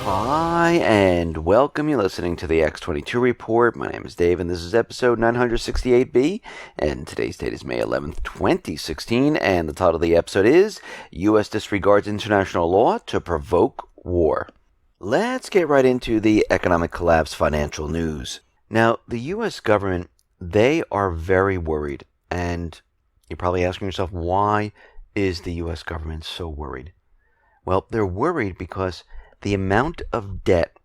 Hi, and welcome. You're listening to the X22 Report. My name is Dave, and this is episode 968B, and today's date is May 11th, 2016, and the title of the episode is U.S. Disregards International Law to Provoke War. Let's get right into the economic collapse financial news. Now, the U.S. government, they are very worried, and you're probably asking yourself, why is the U.S. government so worried? Well, they're worried because the amount of debt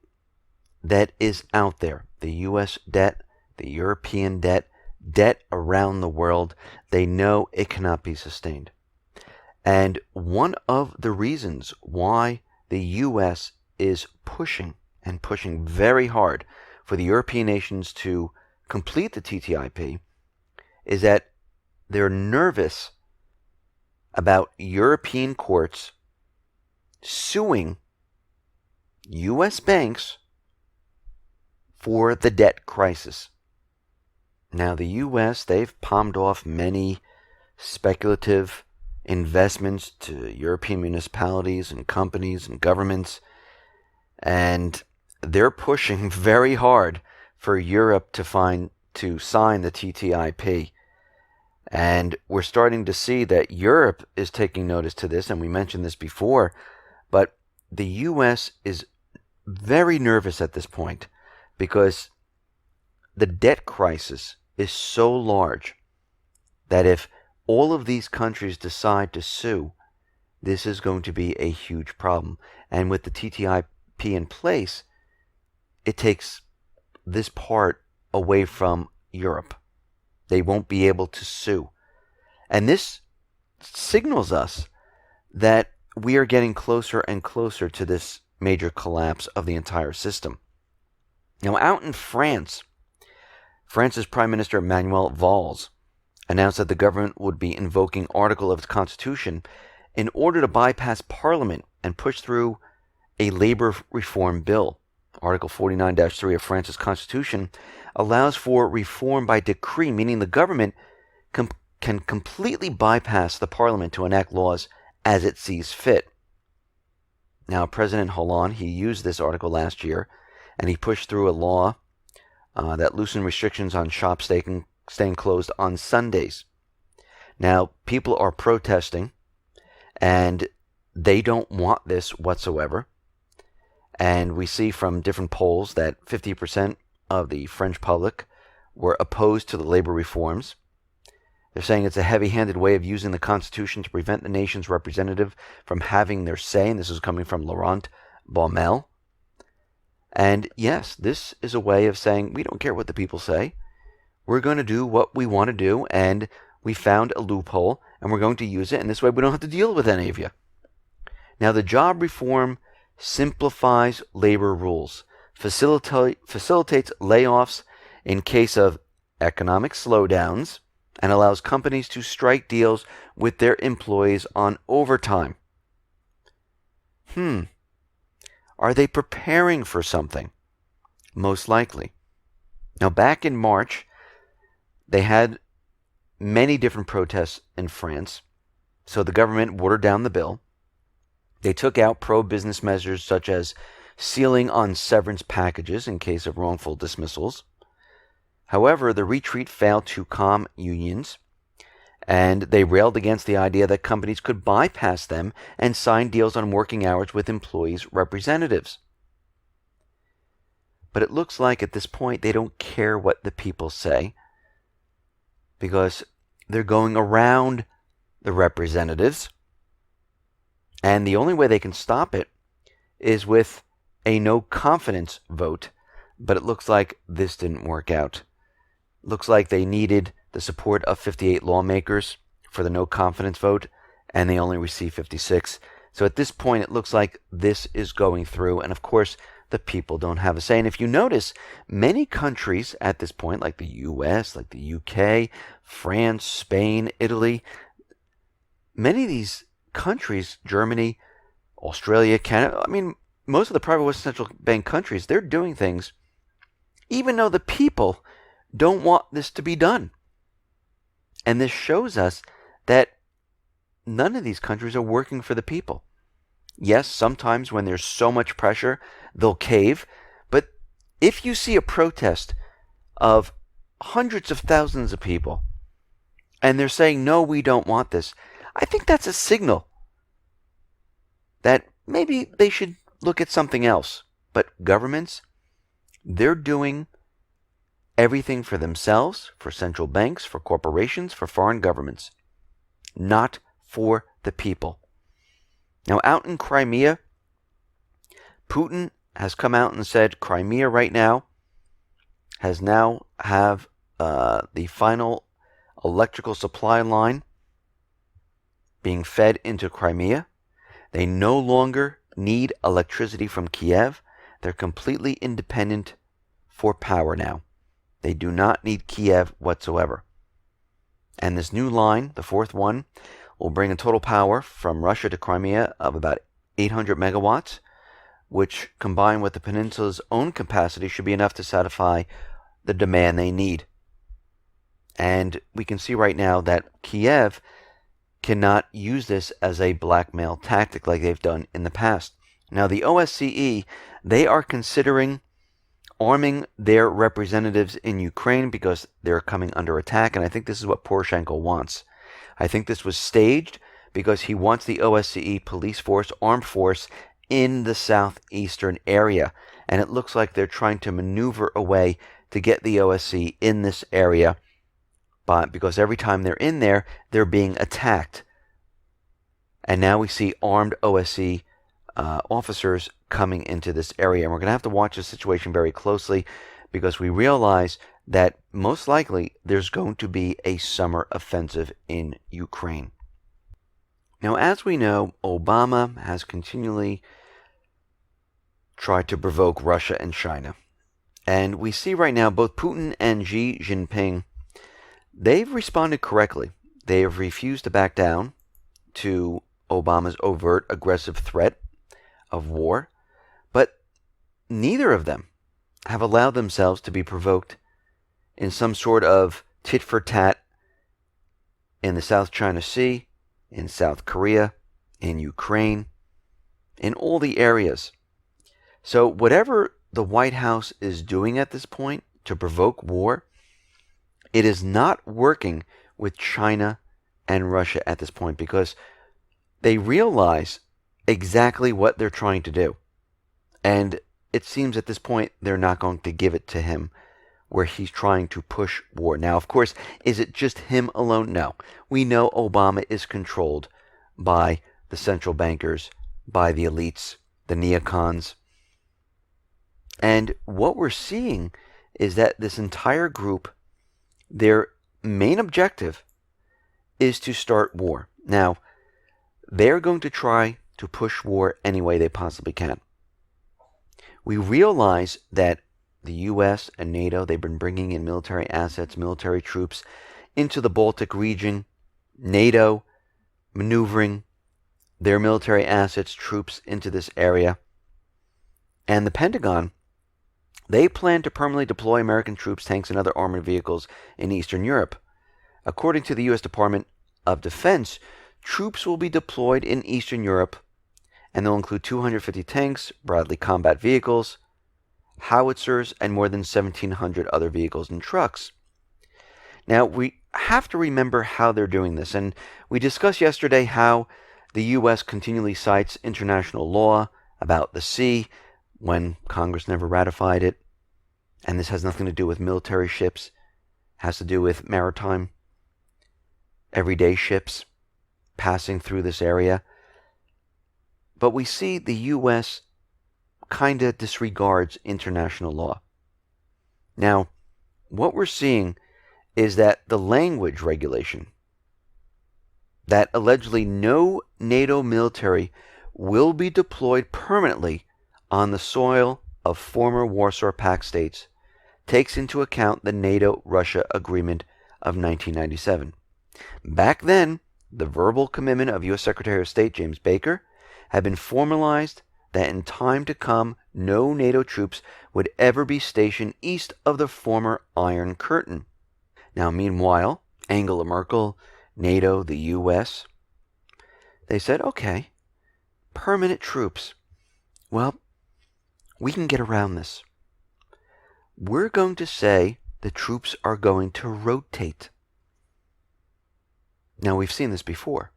that is out there, the U.S. debt, the European debt, debt around the world, they know it cannot be sustained. And one of the reasons why the U.S. is pushing very hard for the European nations to complete the TTIP is that they're nervous about European courts suing U.S. banks for the debt crisis. Now, the U.S., they've palmed off many speculative investments to European municipalities and companies and governments, and they're pushing very hard for Europe to sign the TTIP. And we're starting to see that Europe is taking notice to this, and we mentioned this before, but the U.S. is very nervous at this point because the debt crisis is so large that if all of these countries decide to sue, this is going to be a huge problem. And with the TTIP in place, it takes this part away from Europe. They won't be able to sue. And this signals us that we are getting closer and closer to this major collapse of the entire system. Now, out in France, France's Prime Minister Manuel Valls announced that the government would be invoking article of its constitution in order to bypass Parliament and push through a labor reform bill. Article 49-3 of France's constitution allows for reform by decree, meaning the government can completely bypass the Parliament to enact laws as it sees fit. Now, President Hollande, he used this article last year, and he pushed through a law that loosened restrictions on shops staying closed on Sundays. Now, people are protesting, and they don't want this whatsoever. And we see from different polls that 50% of the French public were opposed to the labor reforms. They're saying it's a heavy-handed way of using the Constitution to prevent the nation's representative from having their say, and this is coming from Laurent Baumel. And yes, this is a way of saying, we don't care what the people say. We're going to do what we want to do, and we found a loophole, and we're going to use it, and this way we don't have to deal with any of you. Now, the job reform simplifies labor rules, facilitates layoffs in case of economic slowdowns, and allows companies to strike deals with their employees on overtime. Are they preparing for something? Most likely. Now, back in March, they had many different protests in France, so the government watered down the bill. They took out pro-business measures such as sealing on severance packages in case of wrongful dismissals. However, the retreat failed to calm unions, and they railed against the idea that companies could bypass them and sign deals on working hours with employees' representatives. But it looks like at this point they don't care what the people say because they're going around the representatives, and the only way they can stop it is with a no confidence vote, but it looks like this didn't work out. Looks like they needed the support of 58 lawmakers for the no confidence vote, and they only received 56. So at this point, it looks like this is going through, and of course, the people don't have a say. And if you notice, many countries at this point, like the US, like the UK, France, Spain, Italy, many of these countries, Germany, Australia, Canada, most of the private West Central Bank countries, they're doing things even though the people don't want this to be done. And this shows us that none of these countries are working for the people. Yes, sometimes when there's so much pressure, they'll cave. But if you see a protest of hundreds of thousands of people and they're saying, no, we don't want this, I think that's a signal that maybe they should look at something else. But governments, they're doing everything for themselves, for central banks, for corporations, for foreign governments, not for the people. Now, out in Crimea, Putin has come out and said Crimea right now have the final electrical supply line being fed into Crimea. They no longer need electricity from Kiev. They're completely independent for power now. They do not need Kiev whatsoever. And this new line, the fourth one, will bring a total power from Russia to Crimea of about 800 megawatts, which combined with the peninsula's own capacity should be enough to satisfy the demand they need. And we can see right now that Kiev cannot use this as a blackmail tactic like they've done in the past. Now, the OSCE, they are considering arming their representatives in Ukraine because they're coming under attack, and I think this is what Poroshenko wants. I think this was staged because he wants the OSCE police force, armed force, in the southeastern area, and it looks like they're trying to maneuver a way to get the OSCE in this area, but because every time they're in there, they're being attacked. And now we see armed OSCE officers coming into this area. And we're going to have to watch this situation very closely because we realize that most likely there's going to be a summer offensive in Ukraine. Now, as we know, Obama has continually tried to provoke Russia and China. And we see right now both Putin and Xi Jinping, they've responded correctly. They have refused to back down to Obama's overt aggressive threat of war, but neither of them have allowed themselves to be provoked in some sort of tit for tat in the South China Sea, in South Korea, in Ukraine, in all the areas. So whatever the White House is doing at this point to provoke war, it is not working with China and Russia at this point because they realize exactly what they're trying to do. And it seems at this point they're not going to give it to him where he's trying to push war. Now, of course, is it just him alone? No. We know Obama is controlled by the central bankers, by the elites, the neocons. And what we're seeing is that this entire group, their main objective is to start war. Now, they're going to try to push war any way they possibly can. We realize that the U.S. and NATO, they've been bringing in military assets, military troops into the Baltic region. NATO maneuvering their military assets, troops into this area. And the Pentagon, they plan to permanently deploy American troops, tanks, and other armored vehicles in Eastern Europe. According to the U.S. Department of Defense, troops will be deployed in Eastern Europe, and they'll include 250 tanks, Bradley combat vehicles, howitzers, and more than 1,700 other vehicles and trucks. Now, we have to remember how they're doing this, and we discussed yesterday how the U.S. continually cites international law about the sea when Congress never ratified it, and this has nothing to do with military ships, it has to do with maritime, everyday ships passing through this area. But we see the U.S. kind of disregards international law. Now, what we're seeing is that the language regulation that allegedly no NATO military will be deployed permanently on the soil of former Warsaw Pact states takes into account the NATO-Russia Agreement of 1997. Back then, the verbal commitment of U.S. Secretary of State James Baker had been formalized that in time to come, no NATO troops would ever be stationed east of the former Iron Curtain. Now, meanwhile, Angela Merkel, NATO, the U.S., they said, okay, permanent troops. Well, we can get around this. We're going to say the troops are going to rotate. Now, we've seen this before.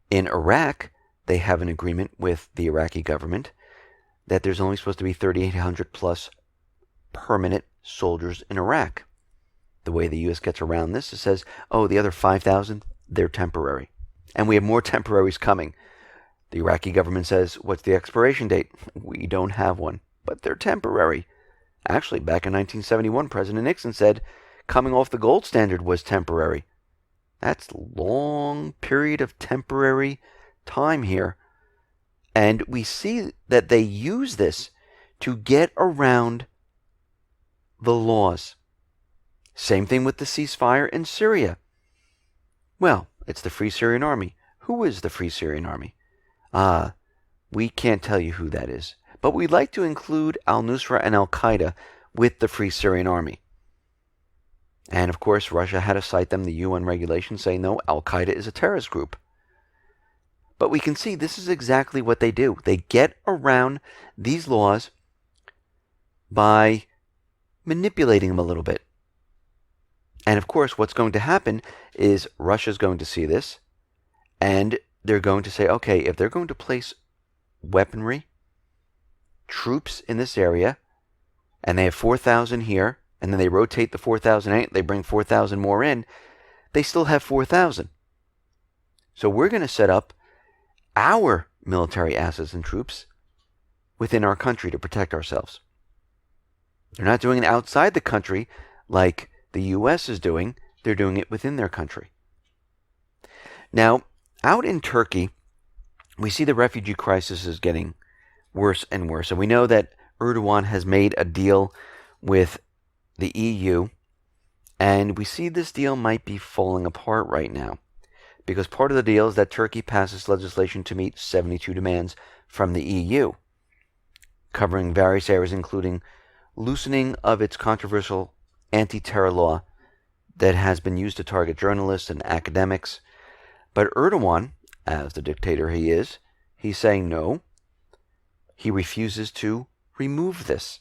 In Iraq, they have an agreement with the Iraqi government that there's only supposed to be 3,800 plus permanent soldiers in Iraq. The way the U.S. gets around this, it says, oh, the other 5,000, they're temporary. And we have more temporaries coming. The Iraqi government says, what's the expiration date? We don't have one, but they're temporary. Actually, back in 1971, President Nixon said coming off the gold standard was temporary. That's a long period of temporary time here. And we see that they use this to get around the laws. Same thing with the ceasefire in Syria. Well, it's the Free Syrian Army. Who is the Free Syrian Army? We can't tell you who that is. But we'd like to include al-Nusra and al-Qaeda with the Free Syrian Army. And of course, Russia had to cite them, the UN regulations saying, no, al-Qaeda is a terrorist group. But we can see this is exactly what they do. They get around these laws by manipulating them a little bit. And of course, what's going to happen is Russia's going to see this, and they're going to say, okay, if they're going to place weaponry, troops in this area, and they have 4,000 here, and then they rotate the 4,000 they bring 4,000 more in, they still have 4,000. So we're going to set up our military assets and troops within our country to protect ourselves. They're not doing it outside the country like the U.S. is doing. They're doing it within their country. Now, out in Turkey, we see the refugee crisis is getting worse and worse. And we know that Erdogan has made a deal with the EU, and we see this deal might be falling apart right now, because part of the deal is that Turkey passes legislation to meet 72 demands from the EU, covering various areas including loosening of its controversial anti-terror law that has been used to target journalists and academics. But Erdogan, as the dictator he is, he's saying no. He refuses to remove this.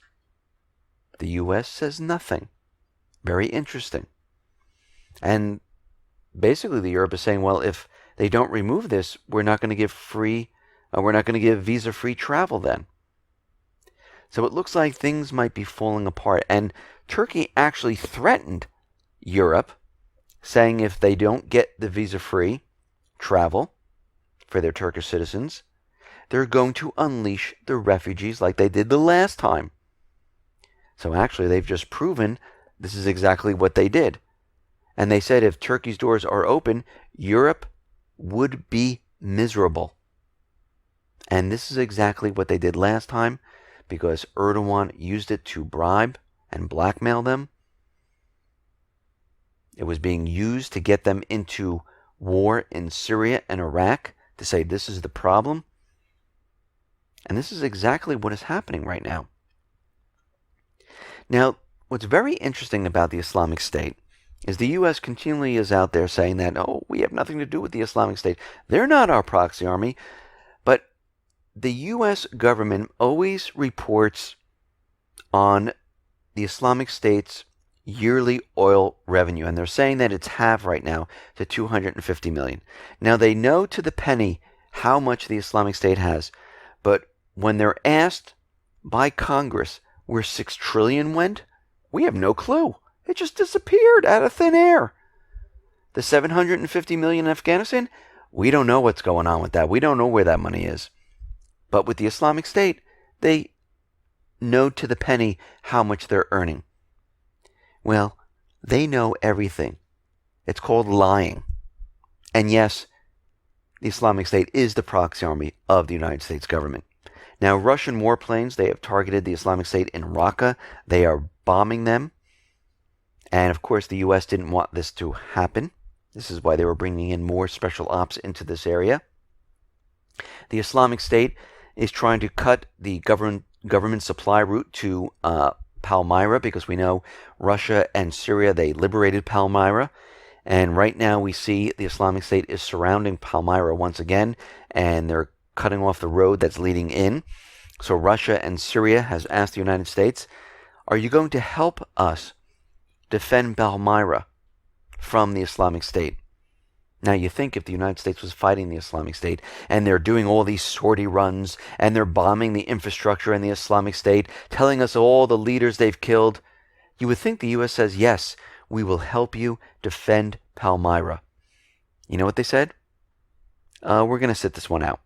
The U.S. says nothing. Very interesting. And basically the Europe is saying, well, if they don't remove this, we're not going to give visa-free travel then. So it looks like things might be falling apart. And Turkey actually threatened Europe, saying if they don't get the visa-free travel for their Turkish citizens, they're going to unleash the refugees like they did the last time. So actually, they've just proven this is exactly what they did. And they said if Turkey's doors are open, Europe would be miserable. And this is exactly what they did last time, because Erdogan used it to bribe and blackmail them. It was being used to get them into war in Syria and Iraq, to say this is the problem. And this is exactly what is happening right now. Now, what's very interesting about the Islamic State is the U.S. continually is out there saying that, oh, we have nothing to do with the Islamic State. They're not our proxy army. But the U.S. government always reports on the Islamic State's yearly oil revenue, and they're saying that it's halved right now to $250 million. Now, they know to the penny how much the Islamic State has, but when they're asked by Congress where $6 trillion went, we have no clue. It just disappeared out of thin air. The $750 million in Afghanistan, we don't know what's going on with that. We don't know where that money is. But with the Islamic State, they know to the penny how much they're earning. Well, they know everything. It's called lying. And yes, the Islamic State is the proxy army of the United States government. Now, Russian warplanes, they have targeted the Islamic State in Raqqa. They are bombing them. And of course, the U.S. didn't want this to happen. This is why they were bringing in more special ops into this area. The Islamic State is trying to cut the government supply route to Palmyra, because we know Russia and Syria, they liberated Palmyra. And right now we see the Islamic State is surrounding Palmyra once again, and they're cutting off the road that's leading in. So Russia and Syria has asked the United States, are you going to help us defend Palmyra from the Islamic State? Now you think if the United States was fighting the Islamic State and they're doing all these sortie runs and they're bombing the infrastructure in the Islamic State, telling us all the leaders they've killed, you would think the U.S. says, yes, we will help you defend Palmyra. You know what they said? We're going to sit this one out.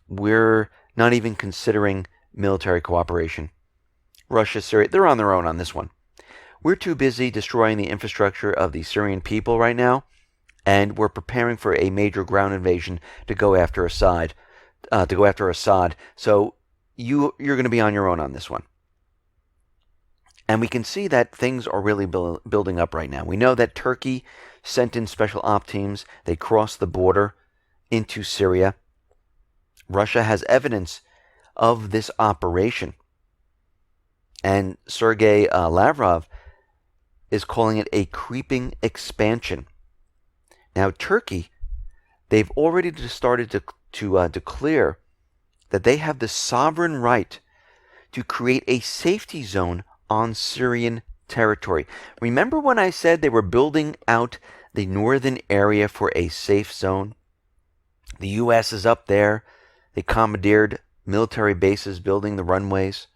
We're not even considering military cooperation. Russia, Syria, they're on their own on this one. We're too busy destroying the infrastructure of the Syrian people right now, and we're preparing for a major ground invasion to go after Assad. So you're going to be on your own on this one. And we can see that things are really building up right now. We know that Turkey sent in special op teams. They crossed the border into Syria. Russia has evidence of this operation. And Sergei Lavrov is calling it a creeping expansion. Now, Turkey, they've already started to declare that they have the sovereign right to create a safety zone on Syrian territory. Remember when I said they were building out the northern area for a safe zone? The U.S. is up there. They commandeered military bases, building the runways,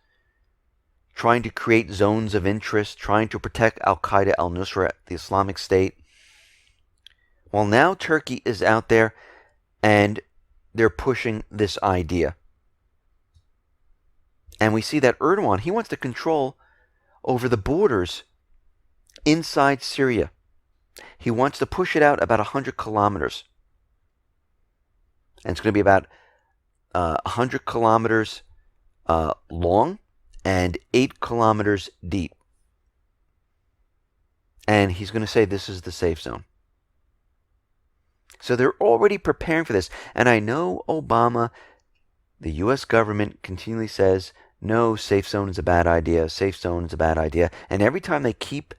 trying to create zones of interest, trying to protect Al-Qaeda, al-Nusra, the Islamic State. Well, now Turkey is out there and they're pushing this idea. And we see that Erdogan, he wants to control over the borders inside Syria. He wants to push it out about 100 kilometers. And it's going to be about 100 kilometers long and 8 kilometers deep. And he's going to say this is the safe zone. So they're already preparing for this. And I know Obama, the U.S. government, continually says, no, safe zone is a bad idea, safe zone is a bad idea. And every time they keep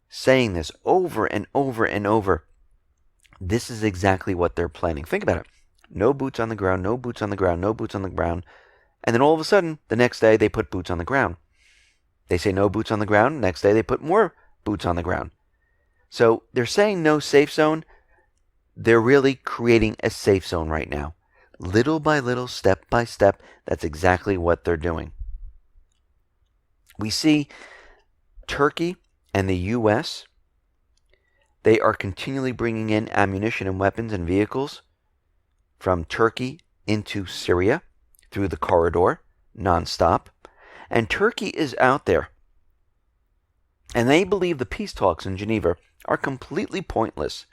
saying this over and over and over, this is exactly what they're planning. Think about it. No boots on the ground, no boots on the ground, no boots on the ground. And then all of a sudden, the next day, they put boots on the ground. They say no boots on the ground. Next day, they put more boots on the ground. So they're saying no safe zone. They're really creating a safe zone right now. Little by little, step by step, that's exactly what they're doing. We see Turkey and the U.S., they are continually bringing in ammunition and weapons and vehicles from Turkey into Syria through the corridor, nonstop. And Turkey is out there. And they believe the peace talks in Geneva are completely pointless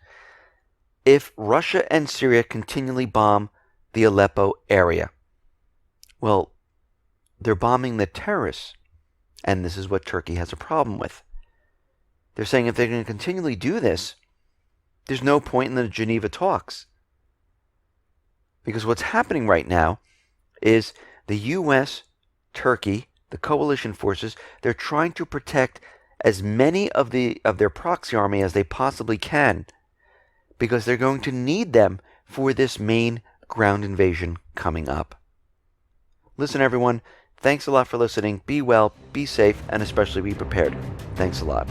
if Russia and Syria continually bomb the Aleppo area. Well, they're bombing the terrorists. And this is what Turkey has a problem with. They're saying if they're going to continually do this, there's no point in the Geneva talks. Because what's happening right now is the U.S., Turkey, the coalition forces, they're trying to protect as many of their proxy army as they possibly can, because they're going to need them for this main ground invasion coming up. Listen, everyone, thanks a lot for listening. Be well, be safe, and especially be prepared. Thanks a lot.